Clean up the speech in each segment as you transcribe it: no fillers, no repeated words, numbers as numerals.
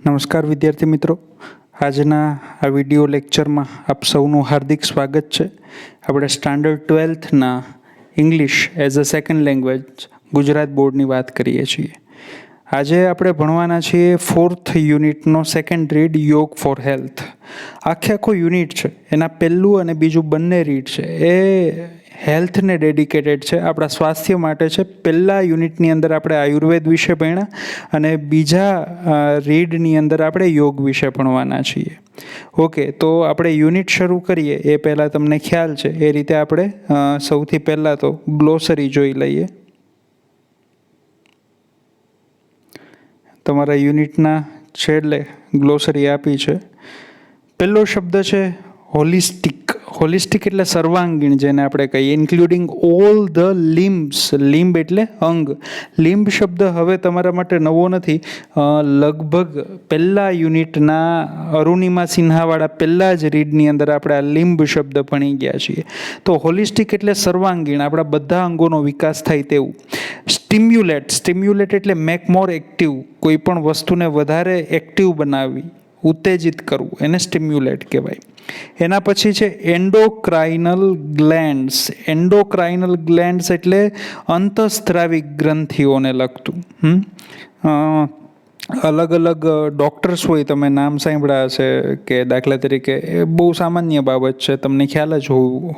નમસ્કાર વિદ્યાર્થી મિત્રો, આજના આ વિડિયો લેક્ચરમાં આપ સૌનું હાર્દિક સ્વાગત છે. આપણે સ્ટાન્ડર્ડ 12થના English as a second language Gujarat બોર્ડની વાત કરીએ છીએ. આજે આપણે ભણવાના છીએ 4th યુનિટનો second read yoga for health. આખો યુનિટ છે, એના પહેલું અને બીજું બંને રીડ છે એ હેલ્થને ડેડિકેટેડ છે, આપણા સ્વાસ્થ્ય માટે છે. પહેલા યુનિટની અંદર આપણે આયુર્વેદ વિશે ભણ્યા અને બીજા રીડની અંદર આપણે યોગ વિશે ભણવાના છીએ. ઓકે, તો આપણે યુનિટ શરૂ કરીએ એ પહેલાં તમને ખ્યાલ છે એ રીતે આપણે સૌથી પહેલાં તો ગ્લોસરી જોઈ લઈએ. તમારા યુનિટના છેલ્લે ગ્લોસરી આપી છે. પહેલો શબ્દ છે હોલિસ્ટિક. હોલિસ્ટિક એટલે સર્વાંગીણ, જેને આપણે કહીએ, ઇન્ક્લુડિંગ ઓલ ધ લિમ્બ્સ. લિમ્બ એટલે અંગ. લિમ્બ શબ્દ હવે તમારા માટે નવો નથી. લગભગ પહેલા યુનિટના અરુણિમા સિન્હાવાળા પહેલા જ રીડની અંદર આપણે આ લિમ્બ શબ્દ ભણી ગયા છીએ. તો હોલિસ્ટિક એટલે સર્વાંગીણ, આપણા બધા અંગોનો વિકાસ થાય તેવું. સ્ટિમ્યુલેટ. સ્ટિમ્યુલેટ એટલે મેક મોર એક્ટિવ, કોઈ પણ વસ્તુને વધારે એક્ટિવ બનાવવી, ઉત્તેજિત કરવું, એને સ્ટિમ્યુલેટ કહેવાય. એના પછી છે એન્ડોક્રાઇનલ ગ્લેન્ડ્સ. એન્ડોક્રાઇનલ ગ્લેન્ડ્સ એટલે અંતઃસ્ત્રાવી ગ્રંથિઓને લગતું. અલગ અલગ ડૉક્ટર્સ હોય, તમે નામ સાંભળ્યા હશે કે દાખલા તરીકે એ બહુ સામાન્ય બાબત છે, તમને ખ્યાલ જ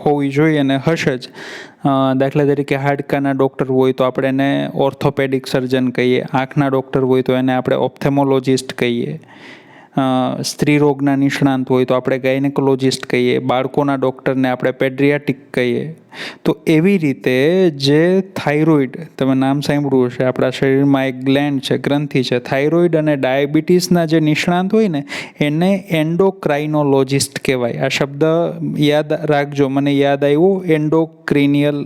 હોવી જોઈએ અને હશે જ. દાખલા તરીકે હાડકાના ડૉક્ટર હોય તો આપણે એને ઓર્થોપેડિક સર્જન કહીએ. આંખના ડૉક્ટર હોય તો એને આપણે ઓપ્થેમોલોજિસ્ટ કહીએ. સ્ત્રી રોગના નિષ્ણાંત હોય તો આપણે ગાયનેકોલોજિસ્ટ કહીએ. બાળકોના ડૉક્ટરને આપણે પેડિયાટ્રિક કહીએ. તો એવી રીતે જે થાઇરોઇડ, તમે નામ સાંભળ્યું હશે, આપણા શરીરમાં એક ગ્લેન્ડ છે, ગ્રંથિ છે. થાઇરોઇડ અને ડાયાબિટીસના જે નિષ્ણાંત હોય ને એને એન્ડોક્રાઇનોલોજિસ્ટ કહેવાય. આ શબ્દ યાદ રાખજો, મને યાદ આવ્યું એન્ડોક્રિનિયલ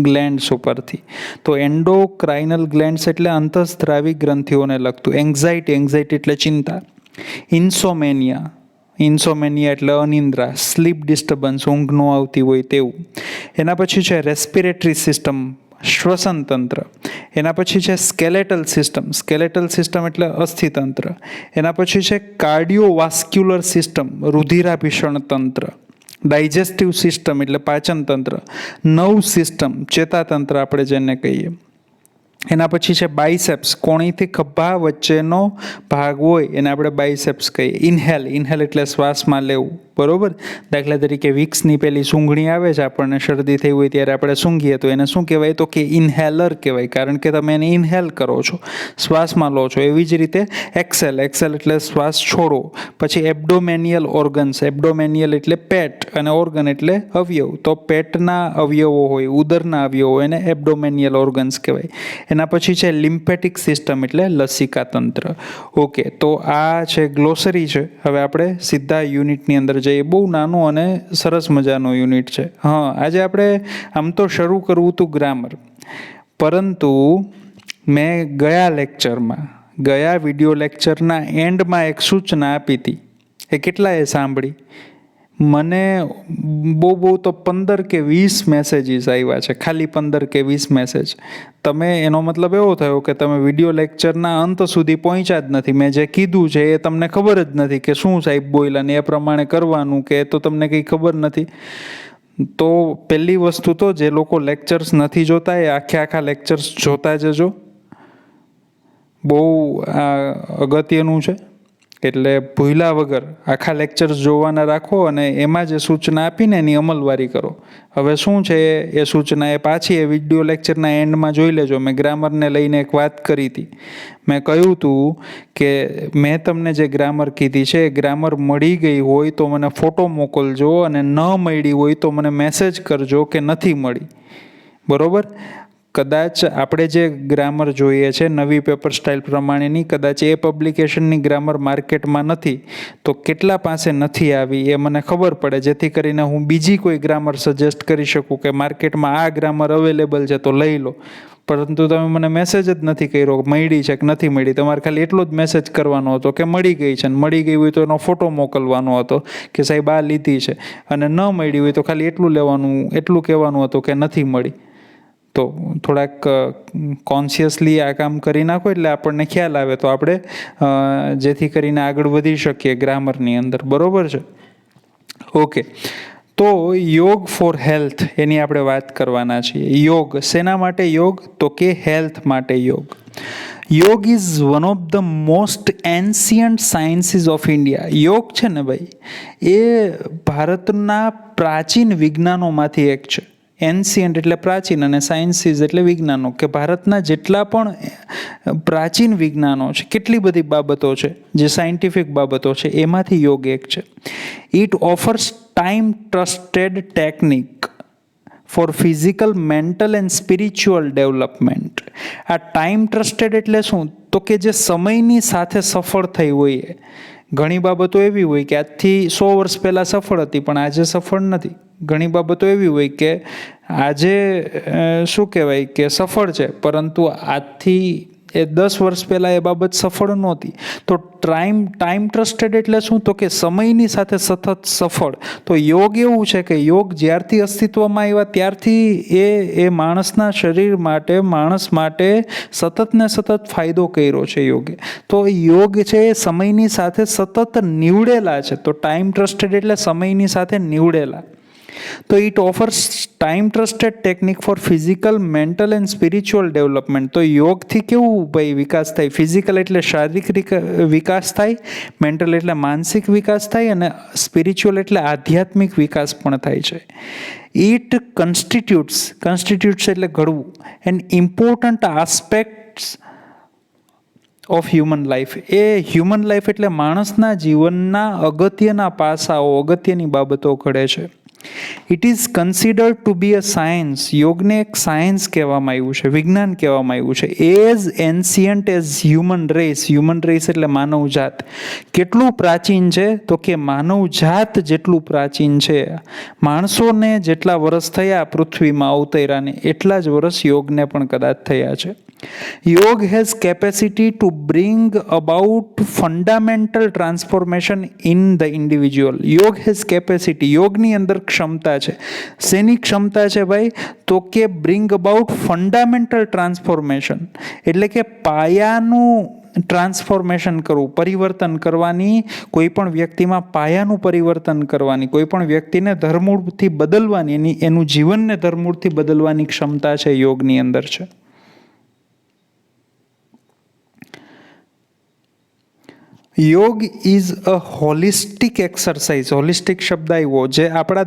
ગ્લેન્ડ્સ ઉપરથી. તો એન્ડોક્રાઇનલ ગ્લેન્ડ્સ એટલે અંતઃસ્ત્રાવી ગ્રંથિઓને લગતું. એન્ઝાઇટી એટલે ચિંતા. ઇન્સોમેનિયા. ઇન્સોમેનિયા એટલે અનિંદ્રા, સ્લીપ ડિસ્ટર્બન્સ, ઊંઘ ન આવતી હોય તેવું. એના પછી છે રેસ્પિરેટરી સિસ્ટમ, શ્વસન તંત્ર. એના પછી છે સ્કેલેટલ સિસ્ટમ. સ્કેલેટલ સિસ્ટમ એટલે અસ્થિતંત્ર. એના પછી છે કાર્ડિયોવાસ્ક્યુલર સિસ્ટમ, રુધિરાભિષણ તંત્ર. ડાયજેસ્ટિવ સિસ્ટમ એટલે પાચન તંત્ર. નર્વ સિસ્ટમ, ચેતાતંત્ર આપણે જેને કહીએ. એના પછી છે બાયસેપ્સ. કોણીથી ખભા વચ્ચેનો ભાગ હોય એને આપણે બાયસેપ્સ કહીએ. ઇન્હેલ એટલે શ્વાસમાં લેવું, બરોબર. દાખલા તરીકે વિક્સની પેલી સૂંઘણી આવે છે, આપણને શરદી થઈ હોય ત્યારે આપણે સૂંઘીએ તો એને શું કહેવાય? તો કે ઇન્હેલર કહેવાય, કારણ કે તમે એને ઇન્હેલ કરો છો, શ્વાસમાં લો છો. એવી જ રીતે એક્સેલ એટલે શ્વાસ છોડો. પછી એબ્ડોમેનિયલ ઓર્ગન્સ. એબ્ડોમેનિયલ એટલે પેટ અને ઓર્ગન એટલે અવયવ. તો પેટના અવયવો હોય, ઉદરના અવયવો હોય, એને એબ્ડોમેનિયલ ઓર્ગન્સ કહેવાય. એના પછી છે લિમ્ફેટિક સિસ્ટમ એટલે લસિકા તંત્ર. ઓકે, તો આ છે ગ્લોસરી છે. હવે આપણે સીધા યુનિટની અંદર જઈએ. બહુ નાનો અને સરસ મજાનો યુનિટ છે. આજે આપણે આમ તો શરૂ કરવું હતું ગ્રામર, પરંતુ મેં ગયા વિડિયો લેક્ચરના એન્ડમાં એક સૂચના આપી હતી. એ કેટલાએ સાંભળી? મને બહુ તો 15 કે 20 મેસેજીસ આવ્યા છે, ખાલી 15 કે 20 મેસેજ. તમે, એનો મતલબ એવો થયો કે તમે વિડિયો લેક્ચરના અંત સુધી પહોંચ્યા જ નથી. મેં જે કીધું છે એ તમને ખબર જ નથી કે શું સાહેબ બોલ્યા ને એ પ્રમાણે કરવાનું, કે તો તમને કંઈ ખબર નથી. તો પહેલી વસ્તુ તો જે લોકો લેક્ચર્સ નથી જોતા એ આખા લેક્ચર્સ જોતા જજો. બહુ અગત્યનું છે. એટલે ભૂલ્યા વગર આખા લેક્ચર્સ જોવાના રાખો અને એમાં જે સૂચના આપીને એની અમલવારી કરો. હવે શું છે એ સૂચના એ પાછી એ વિડિયો લેક્ચરના એન્ડમાં જોઈ લેજો. મેં ગ્રામરને લઈને એક વાત કરી હતી. મેં કહ્યું હતું કે મેં તમને જે ગ્રામર કીધી છે એ ગ્રામર મળી ગઈ હોય તો મને ફોટો મોકલજો, અને ન મળી હોય તો મને મેસેજ કરજો કે નથી મળી, બરોબર. કદાચ આપણે જે ગ્રામર જોઈએ છે નવી પેપર સ્ટાઇલ પ્રમાણેની, કદાચ એ પબ્લિકેશનની ગ્રામર માર્કેટમાં નથી, તો કેટલા પાસે નથી આવી એ મને ખબર પડે, જેથી કરીને હું બીજી કોઈ ગ્રામર સજેસ્ટ કરી શકું કે માર્કેટમાં આ ગ્રામર અવેલેબલ છે તો લઈ લો. પરંતુ તમે મને મેસેજ જ નથી કર્યો મળી છે કે નથી મળી. તમારે ખાલી એટલો જ મેસેજ કરવાનો હતો કે મળી ગઈ છે, અને મળી ગઈ હોય તો એનો ફોટો મોકલવાનો હતો કે સાહેબ આ લીધી છે, અને ન મળી હોય તો ખાલી એટલું કહેવાનું હતું કે નથી મળી. તો થોડાક કોન્શિયસલી આ કામ કરી નાખો એટલે આપણને ખ્યાલ આવે, તો આપણે જેથી કરીને આગળ વધી શકીએ ગ્રામરની અંદર. બરોબર છે? ઓકે. તો યોગ ફોર હેલ્થ એની આપણે વાત કરવાના છીએ. યોગ શેના માટે યોગ? તો કે હેલ્થ માટે યોગ. યોગ is one of the most ancient sciences of India. યોગ છે ને ભાઈ, એ ભારતના પ્રાચીન વિજ્ઞાનોમાંથી એક છે. એન્શિયન્ટ એટલે પ્રાચીન અને સાયન્સીસ એટલે વિજ્ઞાનો, કે ભારતના જેટલા પણ પ્રાચીન વિજ્ઞાનો છે, કેટલી બધી બાબતો છે જે સાયન્ટિફિક બાબતો છે, એમાંથી યોગ એક છે. It offers time trusted technique for physical, mental and spiritual development. આ ટાઈમ ટ્રસ્ટેડ એટલે શું? તો કે જે સમયની સાથે સફળ થઈ હોય. ઘણી બાબતો એવી હોય કે આજથી 100 વર્ષ પહેલાં સફળ હતી પણ આજે સફળ નથી. ઘણી બાબતો એવી હોય કે આજે શું કહેવાય કે સફળ છે, પરંતુ આજથી 10 વર્ષ પહેલાં એ બાબત સફળ નહોતી. તો ટાઈમ ટ્રસ્ટેડ એટલે શું? તો કે સમયની સાથે સતત સફળ. તો યોગ એવું છે કે યોગ જ્યારથી અસ્તિત્વમાં આવ્યા ત્યારથી એ માણસના શરીર માટે, માણસ માટે સતત ને સતત ફાયદો કર્યો છે યોગે. તો યોગ છે એ સમયની સાથે સતત નીવડેલા છે. તો ટાઈમ ટ્રસ્ટેડ એટલે સમયની સાથે નીવડેલા. તો it offers time trusted technique for physical, mental and spiritual development. તો યોગથી કેવું ભાઈ વિકાસ થાય? ફિઝિકલ એટલે શારીરિક વિકાસ થાય, મેન્ટલ એટલે માનસિક વિકાસ થાય, અને સ્પિરિચ્યુઅલ એટલે આધ્યાત્મિક વિકાસ પણ થાય છે. ઇટ કન્સ્ટિટ્યુટ્સ એટલે ઘડવું, and important aspects of human life. એ હ્યુમન લાઈફ એટલે માણસના જીવનના અગત્યના પાસાઓ, અગત્યની બાબતો ઘડે છે. It is considered to be a science. યોગને એક સાયન્સ કહેવામાં આવ્યું છે, વિજ્ઞાન કહેવામાં આવ્યું છે. As ancient as human race. Human race એટલે માનવ જાત. કેટલું પ્રાચીન છે? તો કે માનવ જાત જેટલું પ્રાચીન છે. માણસોને જેટલા વર્ષ થયા પૃથ્વીમાં અવતર્યાને, એટલા જ વર્ષ યોગને પણ કદાચ થયા છે. યોગ has capacity to bring about fundamental transformation in the individual. યોગ હેઝ કેપેસિટી, યોગની અંદર ક્ષમતા છે. શેની ક્ષમતા છે ભાઈ? તો કે બ્રિંગ અબાઉટ ફંડામેન્ટલ ટ્રાન્સફોર્મેશન, એટલે કે પાયાનું ટ્રાન્સફોર્મેશન કરવું, પરિવર્તન કરવાની, કોઈ પણ વ્યક્તિમાં પાયાનું પરિવર્તન કરવાની, કોઈ પણ વ્યક્તિને ધરમૂળથી બદલવાની, એનું જીવનને ધરમૂળથી બદલવાની ક્ષમતા છે યોગની અંદર છે. યોગ is a holistic exercise. Holistic શબ્દ આવ્યો, જે આપણા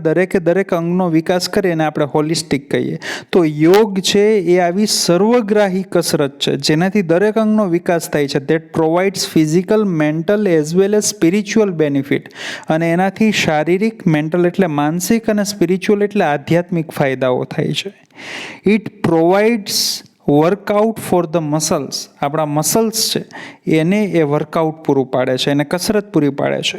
દરેક અંગનો વિકાસ કરે એને આપણે હોલિસ્ટિક કહીએ. તો યોગ છે એ આવી સર્વગ્રાહી કસરત છે જેનાથી દરેક અંગનો વિકાસ થાય છે. That provides physical, mental as well as spiritual benefit. અને એનાથી શારીરિક, મેન્ટલ એટલે માનસિક, અને સ્પિરિચ્યુઅલ એટલે આધ્યાત્મિક ફાયદાઓ થાય છે. It provides workout for the muscles. આપણા મસલ્સ છે એને એ વર્કઆઉટ પૂરું પાડે છે, એને કસરત પૂરી પાડે છે.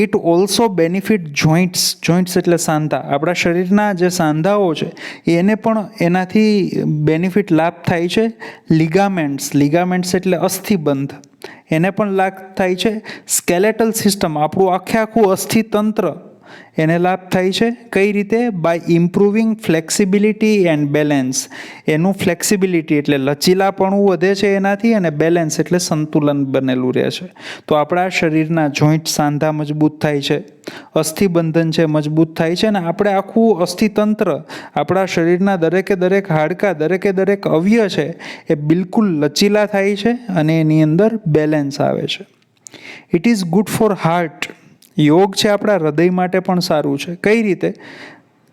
It also benefit joints. Joints એટલે સાંધા. આપણા શરીરના જે સાંધાઓ છે એને પણ એનાથી બેનિફિટ લાભ થાય છે. લિગામેન્ટ્સ એટલે અસ્થિબંધ, એને પણ લાભ થાય છે. સ્કેલેટલ સિસ્ટમ, આપણું આખું અસ્થિતંત્ર, એને લાભ થાય છે. કઈ રીતે? By improving flexibility and balance. એનું ફ્લેક્સિબિલિટી એટલે લચીલાપણું વધે છે એનાથી, અને બેલેન્સ એટલે સંતુલન બનેલું રહે છે. તો આપણા શરીરના જોઈન્ટ, સાંધા મજબૂત થાય છે, અસ્થિબંધન છે મજબૂત થાય છે, અને આપણે આખું અસ્થિતંત્ર, આપણા શરીરના દરેક હાડકાં, દરેક અવયવ છે એ બિલકુલ લચીલા થાય છે, અને એની અંદર બેલેન્સ આવે છે. It is good for heart. યોગ છે આપણા હૃદય માટે પણ સારું છે. કઈ રીતે?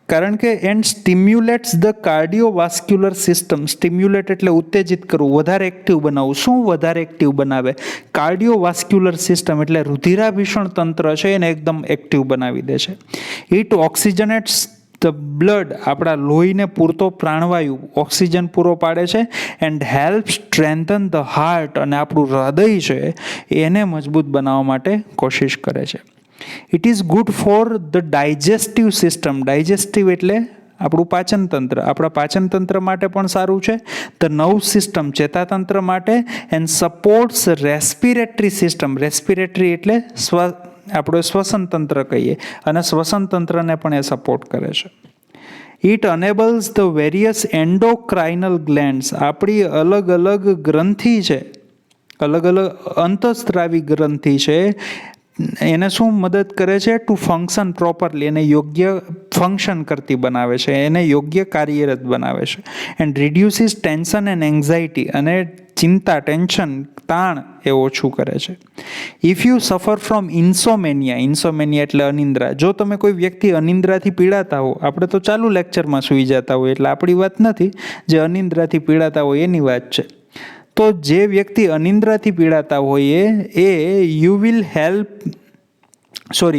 કારણ કે and stimulates the cardiovascular system. Stimulate એટલે ઉત્તેજિત કરવું, વધારે એક્ટિવ બનાવવું. શું વધારે એક્ટિવ બનાવે? કાર્ડિયોવાસ્ક્યુલર સિસ્ટમ એટલે રુધિરાભિષણ તંત્ર છે એને એકદમ એક્ટિવ બનાવી દે છે. It oxygenates the blood. આપણા લોહીને પૂરતો પ્રાણવાયુ, ઓક્સિજન પૂરો પાડે છે. And help strengthen the heart. અને આપણું હૃદય છે એને મજબૂત બનાવવા માટે કોશિશ કરે છે. It is good for the digestive system. Digestive એટલે આપણું પાચન તંત્ર. આપણા પાચન તંત્ર માટે પણ સારું છે. ધ નર્વ સિસ્ટમ, ચેતાતંત્ર માટે. And supports respiratory system. Respiratory એટલે આપણે શ્વસન તંત્ર કહીએ, અને શ્વસન તંત્રને પણ એ સપોર્ટ કરે છે. ઇટ અનેબલ્સ ધ વેરિયસ એન્ડોક્રાઇનલ ગ્લેન્ડ્સ, આપણી અલગ અલગ ગ્રંથિ છે, અલગ અલગ અંતઃસ્ત્રાવી ગ્રંથિ છે, એને શું મદદ કરે છે? ટુ ફંક્શન પ્રોપરલી, એને યોગ્ય ફંક્શન કરતી બનાવે છે, એને યોગ્ય કાર્યરત બનાવે છે. એન્ડ રિડ્યુસીસ ટેન્શન એન્ડ એન્ઝાઇટી, અને ચિંતા, ટેન્શન, તાણ એ ઓછું કરે છે. ઇફ યુ સફર ફ્રોમ ઇન્સોમેનિયા, ઇન્સોમેનિયા એટલે અનિંદ્રા, જો તમે કોઈ વ્યક્તિ અનિંદ્રાથી પીડાતા હો, આપણે તો ચાલુ લેક્ચરમાં સૂઈ જતા હોય એટલે આપણી વાત નથી, જે અનિંદ્રાથી પીડાતા હોય એની વાત છે. તો જે વ્યક્તિ અનિંદ્રાથી પીડાતા હોય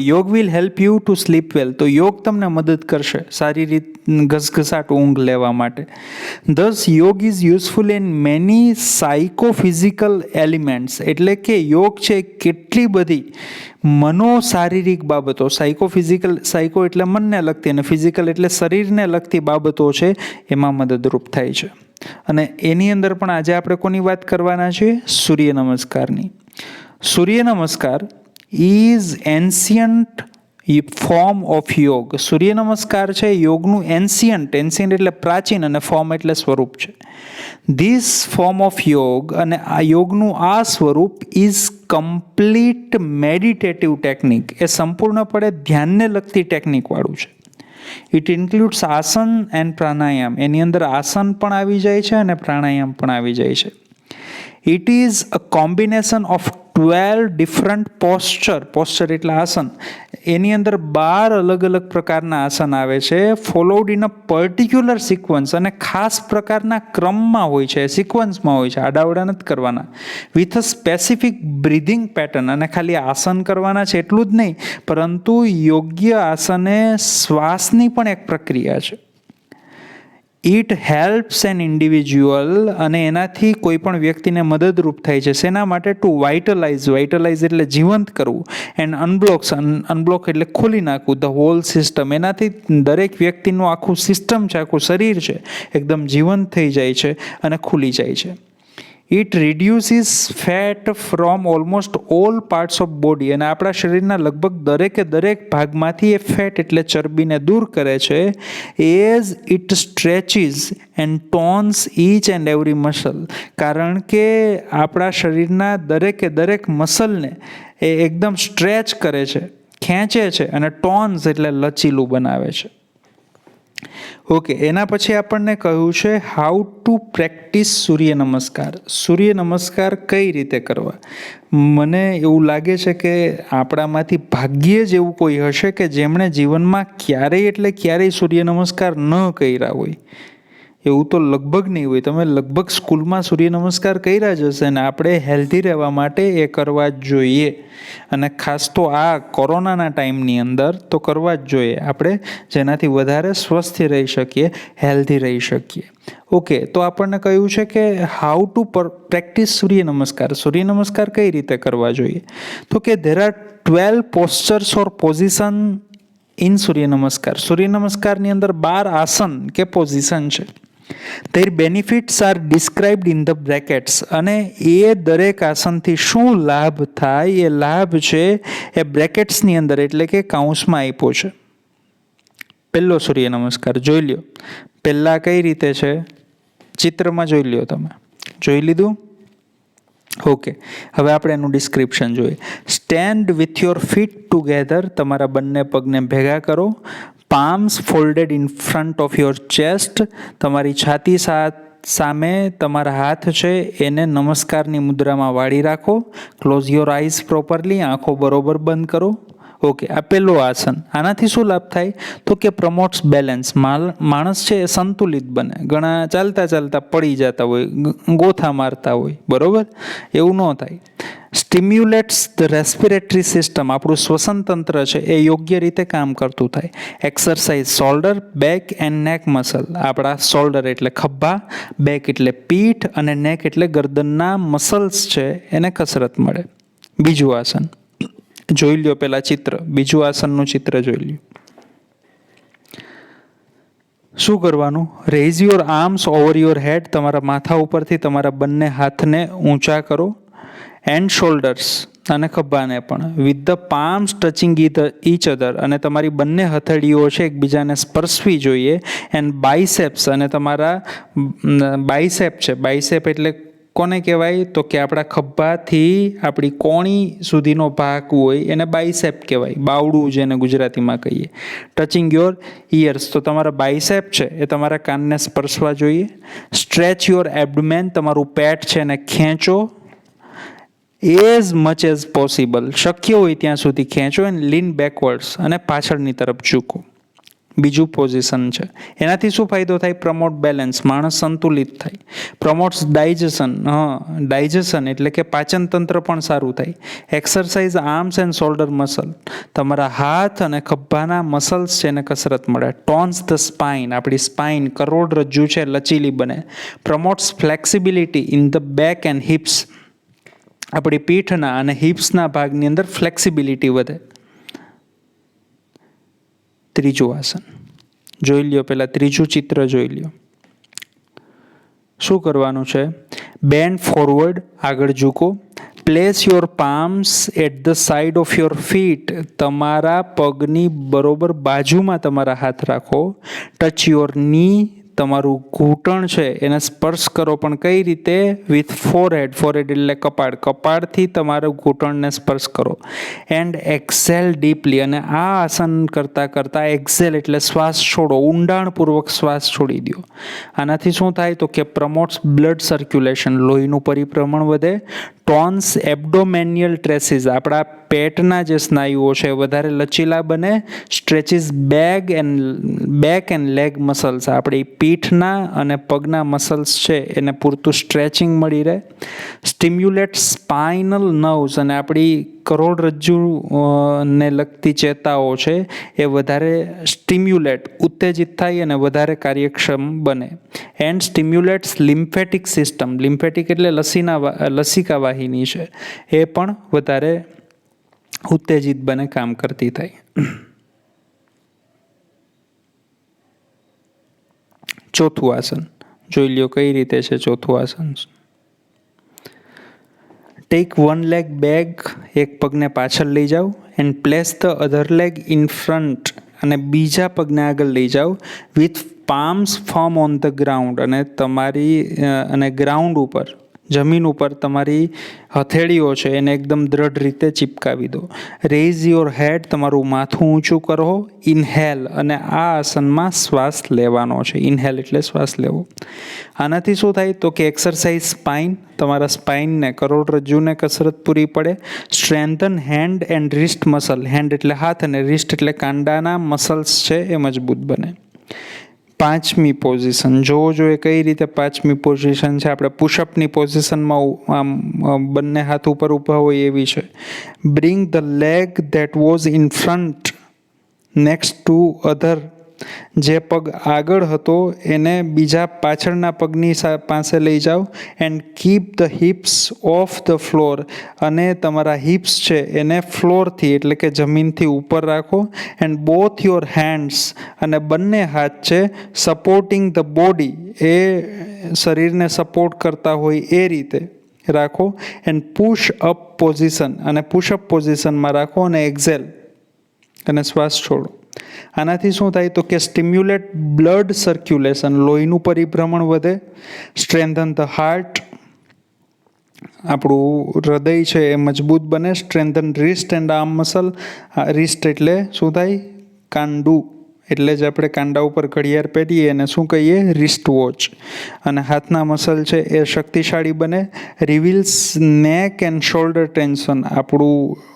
yoga will help you to sleep well, તો યોગ તમને મદદ કરશે સારી રીત ઘસઘસાટ ઊંઘ લેવા માટે. Thus yoga is useful in many psychophysical elements, એટલે કે યોગ છે કેટલી બધી મનોશારીરિક બાબતો, સાયકો એટલે મનને લગતી અને ફિઝિકલ એટલે શરીરને લગતી બાબતો છે એમાં મદદરૂપ થાય છે. અને એની અંદર પણ આજે આપણે કોની વાત કરવાના છીએ? સૂર્ય નમસ્કારની. સૂર્ય નમસ્કાર ઇઝ એન્શિયન્ટ ફોર્મ ઓફ યોગ. સૂર્ય નમસ્કાર છે યોગનું એન્શિયન્ટ એટલે પ્રાચીન, અને ફોર્મ એટલે સ્વરૂપ છે. ધીસ ફોર્મ ઓફ યોગ, અને આ યોગનું આ સ્વરૂપ ઇઝ કમ્પ્લીટ મેડિટેટિવ ટેકનિક, એ સંપૂર્ણપણે ધ્યાનને લગતી ટેકનિક વાળું છે. ઇટ ઇન્ક્લુડ્સ આસન એન્ડ પ્રાણાયામ, એની અંદર આસન પણ આવી જાય છે અને પ્રાણાયામ પણ આવી જાય છે. It is a combination of 12 different posture એટલે આસન, એની અંદર 12 અલગ અલગ પ્રકારના આસન આવે છે, followed in a particular sequence, અને ખાસ પ્રકારના ક્રમમાં હોય છે, સિક્વન્સમાં હોય છે, આડાવડા નથી કરવાના. With a specific breathing pattern, અને ખાલી આસન કરવાના છે એટલું જ નહીં, પરંતુ યોગ્ય આસન એ શ્વાસની પણ એક પ્રક્રિયા છે. ઇટ હેલ્પ્સ એન ઇન્ડિવિજ્યુઅલ, અને એનાથી કોઈ પણ વ્યક્તિને મદદરૂપ થાય છે. શેના માટે? ટુ વાઇટલાઇઝ એટલે જીવંત કરવું, એન્ડ અનબ્લોક એટલે ખોલી નાખવું, ધ હોલ સિસ્ટમ, એનાથી દરેક વ્યક્તિનું આખું સિસ્ટમ છે, આખું શરીર છે એકદમ જીવંત થઈ જાય છે અને ખુલી જાય છે. It reduces fat from almost all parts of body, અને આપણા શરીરના લગભગ દરેક ભાગમાંથી એ ફેટ એટલે ચરબીને દૂર કરે છે. As it stretches and tones each and every muscle, કારણ કે આપણા શરીરના દરેક મસલને એ એકદમ સ્ટ્રેચ કરે છે, ખેંચે છે, અને ટોન્સ એટલે લચીલું બનાવે છે. ઓકે, એના પછી આપણને કહ્યું છે હાઉ ટુ પ્રેક્ટિસ સૂર્ય નમસ્કાર. સૂર્ય નમસ્કાર કઈ રીતે કરવા? મને એવું લાગે છે કે આપણામાંથી ભાગ્યે જ એવું કોઈ હશે કે જેમણે જીવનમાં ક્યારેય સૂર્ય નમસ્કાર ન કર્યા હોય. એવું તો લગભગ નહીં હોય. તમે લગભગ સ્કૂલમાં સૂર્ય નમસ્કાર કર્યા જ હશે, ને આપણે હેલ્ધી રહેવા માટે એ કરવા જ જોઈએ. અને ખાસ તો આ કોરોનાના ટાઈમની અંદર તો કરવા જ જોઈએ આપણે, જેનાથી વધારે સ્વસ્થ રહી શકીએ, હેલ્ધી રહી શકીએ. ઓકે, તો આપણને કહ્યું છે કે હાઉ ટુ પ્રેક્ટિસ સૂર્ય નમસ્કાર. સૂર્ય નમસ્કાર કઈ રીતે કરવા જોઈએ? તો કે there are 12 postures or position in Surya Namaskar. Surya નમસ્કારની અંદર 12 આસન કે પોઝિશન છે. There benefits are described in the brackets, અને એ દરેક આસનથી શું લાભ થાય એ લાભ છે એ બ્રેકેટ્સની અંદર એટલે કે કૌંસમાં આપ્યો છે. પહેલો સૂર્ય નમસ્કાર જોઈ લ્યો. પહેલા કઈ રીતે છે? ચિત્રમાં જોઈ લ્યો. તમે જોઈ લીધું? ઓકે, હવે આપણે એનું ડિસ્ક્રિપ્શન જોઈએ. Stand with your feet together, તમારા બંને પગને ભેગા કરો. Palms folded in front of your chest, તમારી છાતી સામે તમારા હાથ છે એને નમસ્કારની મુદ્રામાં વાળી રાખો. ક્લોઝ યોર આઈઝ પ્રોપરલી, આંખો બરોબર બંધ કરો. ઓકે, આ પહેલું આસન. આનાથી શું લાભ થાય? તો કે પ્રમોટ્સ બેલેન્સ. માણસ છે એ સંતુલિત બને. ઘણા ચાલતા પડી જતા હોય, ગોથા મારતા હોય, બરોબર? એવું ન થાય. સ્ટિમ્યુલેટ્સ ધ રેસ્પિરેટરી સિસ્ટમ, આપણું શ્વસન તંત્ર છે એ યોગ્ય રીતે કામ કરતું થાય. એક્સરસાઇઝ શોલ્ડર, બેક એન્ડ નેક મસલ, આપણા શોલ્ડર એટલે ખભા, બેક એટલે પીઠ, અને નેક એટલે ગરદનના મસલ્સ છે એને કસરત મળે. બીજું આસન જોઈ લ્યો. પેલા ચિત્ર, બીજું આસનનું ચિત્ર જોઈ લ્યો. શું કરવાનું? Raise your arms over your head, તમારા માથા ઉપરથી તમારા બંને હાથને ઊંચા કરો. એન્ડ શોલ્ડર્સ, અને ખભાને પણ, with the palms touching each other, અને તમારી બંને હથેળીઓ છે એકબીજાને સ્પર્શવી જોઈએ. એન્ડ બાયસેપ્સ, અને તમારા બાયસેપ છે, બાયસેપ એટલે કોને કહેવાય તો કે આપણા ખભાથી આપણી કોણી સુધીનો ભાગ હોય એને બાયસેપ કહેવાય, બાવડું જેને ગુજરાતીમાં કહીએ. ટચિંગ યોર ઇયર્સ, તો તમારા બાયસેપ છે એ તમારા કાનને સ્પર્શવા જોઈએ. સ્ટ્રેચ યોર એબડમેન, તમારું પેટ છે એને ખેંચો એઝ મચ એઝ પોસિબલ, શક્ય હોય ત્યાં સુધી ખેંચો. એન્ડ લીન બેકવર્ડ્સ, અને પાછળની તરફ ઝૂકો. બીજું પોઝિશન છે. એનાથી શું ફાયદો થાય? પ્રમોટ બેલેન્સ, માણસ સંતુલિત થાય. પ્રમોટ્સ ડાયજેશન, ડાયજેશન એટલે કે પાચન તંત્ર પણ સારું થાય. Exercise arms and shoulder muscle, તમારા હાથ અને ખભાના મસલ્સ છે એને કસરત મળે. ટોન્સ ધ સ્પાઇન, આપણી સ્પાઇન કરોડરજ્જુ છે લચીલી બને. Promotes flexibility in the back and hips, આપણી પીઠના અને હિપ્સના ભાગની અંદર ફ્લેક્સિબિલિટી વધે. ત્રીજું આસન જોઈ લ્યો, પહેલાં ત્રીજું ચિત્ર જોઈ લ્યો. શું કરવાનું છે? બેન્ડ ફોરવર્ડ, આગળ ઝૂકો. Place your palms at the side of your feet, તમારા પગની બરોબર બાજુમાં તમારા હાથ રાખો. ટચ યોર ની, તમારું ઘૂંટણ છે એને સ્પર્શ કરો, પણ કઈ રીતે? વિથ ફોરહેડ, ફોરહેડ એટલે કપાળ, કપાળથી તમારું ઘૂંટણને સ્પર્શ કરો. એન્ડ એક્સેલ ડીપલી, અને આ આસન કરતાં કરતાં એક્સેલ એટલે શ્વાસ છોડો, ઊંડાણપૂર્વક શ્વાસ છોડી દો. આનાથી શું થાય તો કે પ્રમોટ્સ બ્લડ સર્ક્યુલેશન, લોહીનું પરિભ્રમણ વધે. ટોન્સ એબ્ડોમેનિયલ ટ્રેસીસ, આપણા પેટના જે સ્નાયુઓ છે વધારે લચીલા બને. સ્ટ્રેચિસ બેક એન્ડ લેગ મસલ્સ, આપણી પીઠના અને પગના મસલ્સ છે એને પૂરતું સ્ટ્રેચિંગ મળી રહે. સ્ટિમ્યુલેટ સ્પાઇનલ નર્વ્સ, અને આપણી કરોડરજ્જુ ને લગતી ચેતાઓ છે એ વધારે સ્ટિમ્યુલેટ, ઉત્તેજિત થાય અને વધારે કાર્યક્ષમ બને. એન્ડ સ્ટિમ્યુલેટ્સ લિમ્ફેટિક સિસ્ટમ, લિમ્ફેટિક એટલે લસિકા વાહિની છે એ પણ વધારે ઉત્તેજિત બને, કામ કરતી થાય. ચોથું આસન જોઈ લ્યો કઈ રીતે છે ચોથું આસન. ટેક વન લેગ બેક, એક પગને પાછળ લઈ જાઓ. And place the other leg in front, અને બીજા પગને આગળ લઈ જાઓ. With palms firm on the ground, અને તમારી અને ગ્રાઉન્ડ ઉપર, જમીન ઉપર તમારી હથેળીઓ છે એને એકદમ દ્રઢ રીતે ચિપકાવી દો. રેઇઝ યોર હેડ, તમારું માથું ઊંચું કરો. ઇનહેલ, અને આ આસનમાં શ્વાસ લેવાનો છે. ઇનહેલ એટલે શ્વાસ લેવો. આનાથી શું થાય તો કે એક્સરસાઇઝ સ્પાઇન, તમારા સ્પાઇનને, કરોડરજ્જુને કસરત પૂરી પડે. Strengthen hand and wrist muscle, hand એટલે હાથ અને રિસ્ટ એટલે કાંડાના મસલ્સ છે એ મજબૂત બને. પાંચમી પોઝિશન જોવો જોઈએ કઈ રીતે પાંચમી પોઝિશન છે. આપણે પુશઅપની પોઝિશનમાં આમ બંને હાથ ઉપર ઊભા હોય એવી છે. Bring the leg that was in front next to other, જે પગ આગળ હતો એને બીજા પાછળના પગની પાસે લઈ જાઓ. And keep the hips of the floor, અને તમારા હિપ્સ છે એને ફ્લોરથી એટલે કે જમીનથી ઉપર રાખો. એન્ડ બોથ યોર હેન્ડ્સ, અને બંને હાથ છે સપોર્ટિંગ ધ બોડી, એ શરીરને સપોર્ટ કરતા હોય એ રીતે રાખો. એન્ડ પુશ અપ પોઝિશન, અને પુશઅપ પોઝિશનમાં રાખો. અને એક્ઝેલ, અને શ્વાસ છોડો. આનાથી શું થાય તો કે સ્ટિમ્યુલેટ બ્લડ સર્ક્યુલેશન, લોહીનું પરિભ્રમણ વધે. સ્ટ્રેન્થન ધ હાર્ટ, આપણું હૃદય છે એ મજબૂત બને. Strengthen wrist and arm muscle, wrist એટલે શું થાય? કાંડું, એટલે જ આપણે કાંડા ઉપર ઘડિયાળ પહેરીએ એને શું કહીએ? Wrist watch. અને હાથના મસલ છે એ શક્તિશાળી બને. રિવીલ્સ નેક એન્ડ શોલ્ડર ટેન્શન, આપણું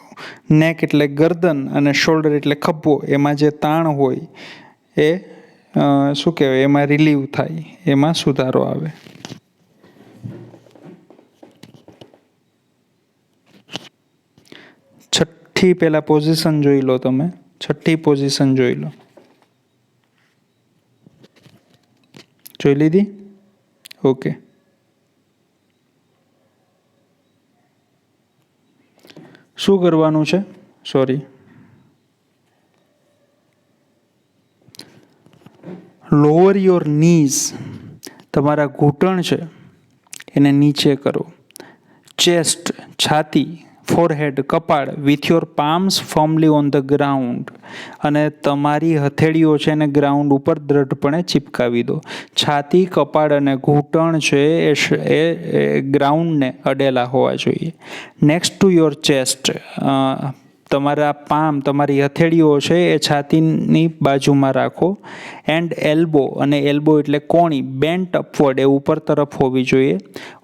નેક એટલે ગરદન અને શોલ્ડર એટલે ખભો, એમાં જે તાણ હોય એ શું કહેવાય, એમાં રિલીવ થાય, એમાં સુધારો આવે. છઠ્ઠી પહેલા પોઝિશન જોઈ લો તમે, છઠ્ઠી પોઝિશન જોઈ લો. જોઈ લીધી? ઓકે. શું કરવાનું છે? સોરી, લોઅર યોર નીઝ, તમારા ઘૂંટણ છે એને નીચે કરો. ચેસ્ટ, છાતી ફોરહેડ કપાળ with your palms ફર્મલી on the ground, અને તમારી હથેળીઓ છે એને ગ્રાઉન્ડ ઉપર દ્રઢપણે ચિપકાવી દો. છાતી, કપાળ અને ઘૂંટણ છે એ ગ્રાઉન્ડને અડેલા હોવા જોઈએ. નેક્સ્ટ ટુ યોર ચેસ્ટ, તમારા પામ, તમારી હથેળીઓ છે એ છાતીની બાજુમાં રાખો. એન્ડ એલ્બો, અને એલ્બો એટલે કોણી, બેન્ટ અપવર્ડ, એ ઉપર તરફ હોવી જોઈએ.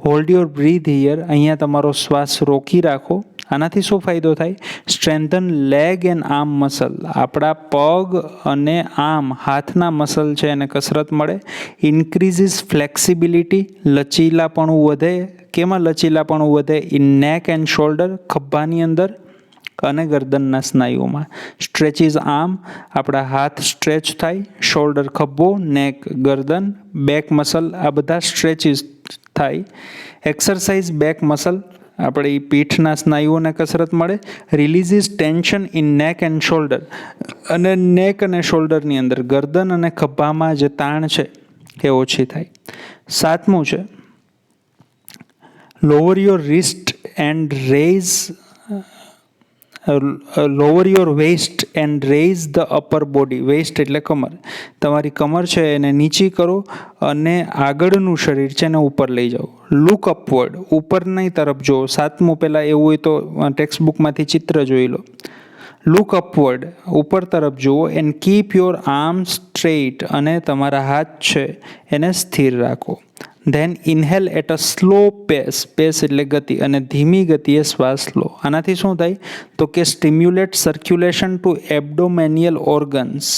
હોલ્ડ યોર બ્રીથ હિયર, અહીંયા તમારો શ્વાસ રોકી રાખો. આનાથી શું ફાયદો થાય? Strengthen leg and arm muscle, આપણા પગ અને આર્મ, હાથના મસલ છે એને કસરત મળે. ઇન્ક્રીઝિસ ફ્લેક્સિબિલિટી, લચીલાપણું વધે. કેમાં લચીલાપણું વધે? ઇન નેક એન્ડ શોલ્ડર, ખભાની અંદર અને ગરદનના સ્નાયુઓમાં. સ્ટ્રેચિસ આર્મ, આપણા હાથ સ્ટ્રેચ થાય. શોલ્ડર ખભો, નેક ગરદન, બેક મસલ, આ બધા સ્ટ્રેચિસ થાય. એક્સરસાઇઝ બેક મસલ, આપણી પીઠના સ્નાયુઓને કસરત મળે. રિલીઝિસ ટેન્શન ઇન નેક એન્ડ શોલ્ડર, અને નેક અને શોલ્ડરની અંદર ગરદન અને ખભામાં જે તાણ છે એ ઓછી થાય. 7મું છે lower your wrist and raise lower your waist and raise the upper body. Waist એટલે કમર, તમારી કમર છે એને નીચી કરો અને આગળનું શરીર છે એને ઉપર લઈ જાઓ. લુક અપવર્ડ, ઉપરની તરફ જુઓ. 7મું પહેલાં એવું હોય તો ટેક્સ્ટ બુકમાંથી ચિત્ર જોઈ લો. લુક અપવર્ડ, ઉપર તરફ જુઓ. And keep your arms straight, અને તમારા હાથ છે એને સ્થિર રાખો. Then inhale at a slow pace, pace એટલે ગતિ, અને ધીમી ગતિએ શ્વાસ લો. આનાથી શું થાય? તો કે સ્ટિમ્યુલેટ સર્ક્યુલેશન ટુ એબ્ડોમેનિયલ ઓર્ગન્સ,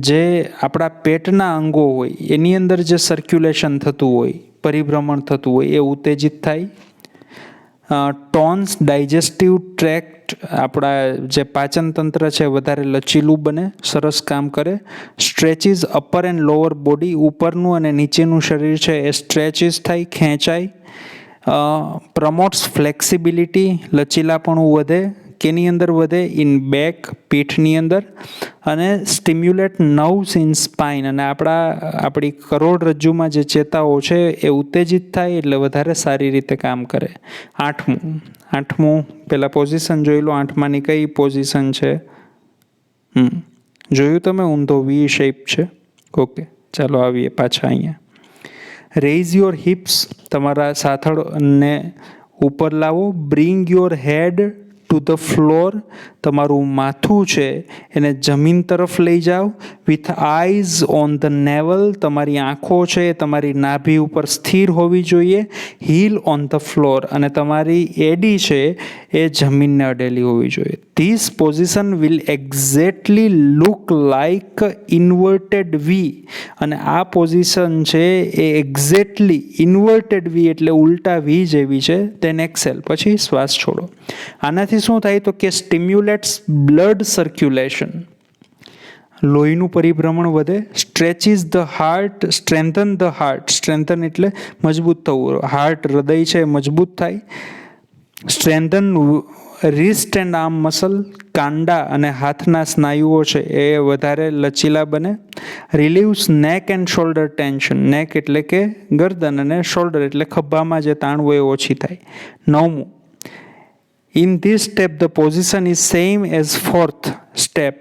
જે આપણા પેટના અંગો હોય એની અંદર જે સર્ક્યુલેશન થતું હોય, પરિભ્રમણ થતું હોય, એ ઉત્તેજિત થાય. ટોન્સ ડાયજેસ્ટિવ ટ્રેક્ટ, આપણા જે પાચન તંત્ર છે વધારે લચીલું બને, સરસ કામ કરે. સ્ટ્રેચિસ અપર એન્ડ લોઅર બોડી, ઉપરનું અને નીચેનું શરીર છે એ સ્ટ્રેચિસ થાય, ખેંચાય. પ્રમોટ્સ ફ્લેક્સિબિલિટી, લચીલાપણું વધે. કેની અંદર વધે? ઇન બેક, પીઠની અંદર. અને સ્ટિમ્યુલેટ નર્વ્સ ઇન સ્પાઇન, અને આપણી કરોડરજ્જુમાં જે ચેતાઓ છે એ ઉત્તેજિત થાય એટલે વધારે સારી રીતે કામ કરે. 8મું પહેલાં પોઝિશન જોઈ લો. 8માની કઈ પોઝિશન છે? જોયું તમે? ઊંધો વી શેપ છે. ઓકે, ચાલો આવીએ પાછા અહીંયા. રેઇઝ યોર હિપ્સ, તમારા સાથળને ઉપર લાવો. Bring your head to the floor, તમારું માથું છે એને જમીન તરફ લઈ જાઓ. With eyes on the navel, તમારી આંખો છે એ તમારી નાભી ઉપર સ્થિર હોવી જોઈએ. હીલ ઓન ધ ફ્લોર, અને તમારી એડી છે એ જમીનને અડેલી હોવી જોઈએ. This position will exactly look like inverted V, અને આ પોઝિશન છે એ એક્ઝેક્ટલી ઇન્વર્ટેડ વી એટલે ઉલટા વી જેવી છે. ધેન એક્સેલ, પછી શ્વાસ છોડો. આનાથી શું થાય? તો કે સ્ટિમ્યુલેટ્સ બ્લડ સર્ક્યુલેશન, લોહીનું પરિભ્રમણ વધે. Stretches the heart, strengthen the heart, strengthen એટલે મજબૂત થવું, હાર્ટ, હૃદય છે મજબૂત થાય. Strengthen wrist and arm muscle, કાંડા અને હાથના સ્નાયુઓ છે એ વધારે લચીલા બને. રિલીવ્સ નેક એન્ડ શોલ્ડર ટેન્શન, નેક એટલે કે ગરદન અને શોલ્ડર એટલે ખભામાં જે તાણ હોય એ ઓછી થાય. 9મું, in this step the position is same as fourth step.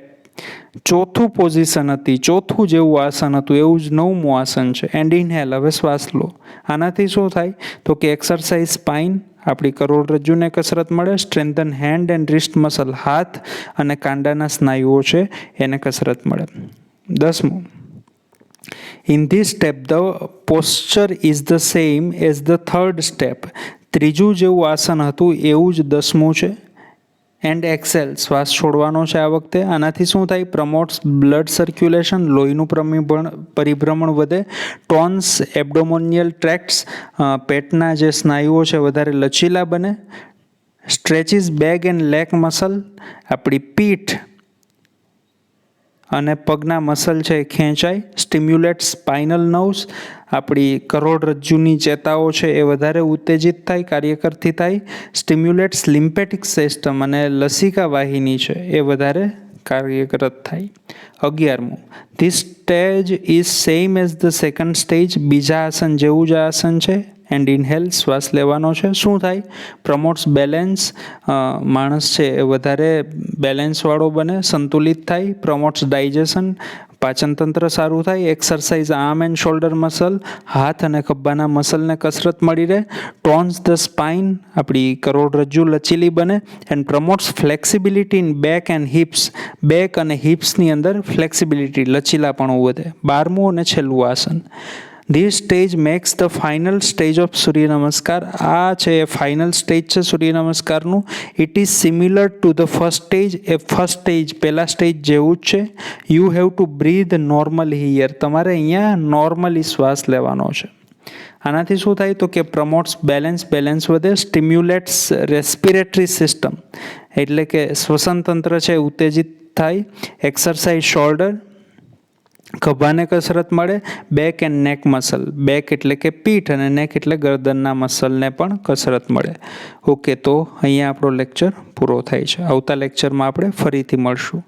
ચોથું પોઝિશન હતી, ચોથું જેવું આસન હતું એવું જ 9મું આસન છે. એન્ડ ઇનહેલ, હવે શ્વાસ લો. આનાથી શું થાય? તો કે એક્સરસાઇઝ સ્પાઇન, આપણી કરોડરજ્જુને કસરત મળે. Strengthen hand and wrist muscle, હાથ અને કાંડાના સ્નાયુઓ છે એને કસરત મળે. 10મું, in this step the posture is the same as the third step. ત્રીજું જેવું આસન હતું એવું જ 10મું છે. એન્ડ એક્સેલ, શ્વાસ છોડવાનો છે આ વખતે. આનાથી શું થાય? પ્રમોટ્સ બ્લડ સર્ક્યુલેશન, લોહીનું પરિભ્રમણ વધે. ટોન્સ એબ્ડોમોનિયલ ટ્રેક્ટ્સ, પેટના જે સ્નાયુઓ છે વધારે લચીલા બને. સ્ટ્રેચિસ બેક એન્ડ લેગ મસલ, આપણી પીઠ અને પગના મસલ છે એ ખેંચાય. સ્ટિમ્યુલેટ સ્પાઇનલ નર્વ્સ, આપણી કરોડરજ્જુની ચેતાઓ છે એ વધારે ઉત્તેજિત થાય, કાર્યકરથી થાય. સ્ટિમ્યુલેટ્સ લિમ્ફેટિક સિસ્ટમ, અને લસિકા વાહિની છે એ વધારે કાર્યરત થાય. 11મું, this stage is same as the second stage. બીજા આસન જેવું જ આસન છે. એન્ડ ઇનહેલ શ્વાસ લેવાનો છે. શું થાય? પ્રમોટ્સ બેલેન્સ, માણસ છે એ વધારે બેલેન્સવાળો બને, સંતુલિત થાય. પ્રમોટ્સ ડાયજેશન, પાચનતંત્ર સારું થાય. Exercise arm and shoulder muscle, હાથ અને ખભાના મસલને કસરત મળી રહે. ટોન્સ ધ સ્પાઇન, આપણી કરોડરજ્જુ લચીલી બને. And promotes flexibility in back and hips, back અને હિપ્સની અંદર ફ્લેક્સિબિલિટી, લચીલાપણું વધે. 12મું અને છેલ્લું આસન. This stage makes the final stage of Surya Namaskar. આ છે એ ફાઇનલ સ્ટેજ છે સૂર્ય નમસ્કારનું. It is similar to the first stage. એ ફર્સ્ટ સ્ટેજ, પહેલા સ્ટેજ જેવું જ છે. You have to breathe normally here. તમારે અહીંયા નોર્મલી શ્વાસ લેવાનો છે. આનાથી શું થાય તો કે પ્રમોટ્સ બેલેન્સ વધે. સ્ટિમ્યુલેટ્સ રેસ્પિરેટરી સિસ્ટમ, એટલે કે શ્વસન તંત્ર છે ઉત્તેજિત થાય. એક્સરસાઇઝ શોલ્ડર, ખભાને કસરત મળે. બેક એન્ડ નેક મસલ, બેક એટલે કે પીઠ અને નેક એટલે ગરદનના મસલને પણ કસરત મળે. ઓકે, તો અહીંયા આપણો લેક્ચર પૂરો થાય છે. આવતા લેક્ચરમાં આપણે ફરીથી મળશું.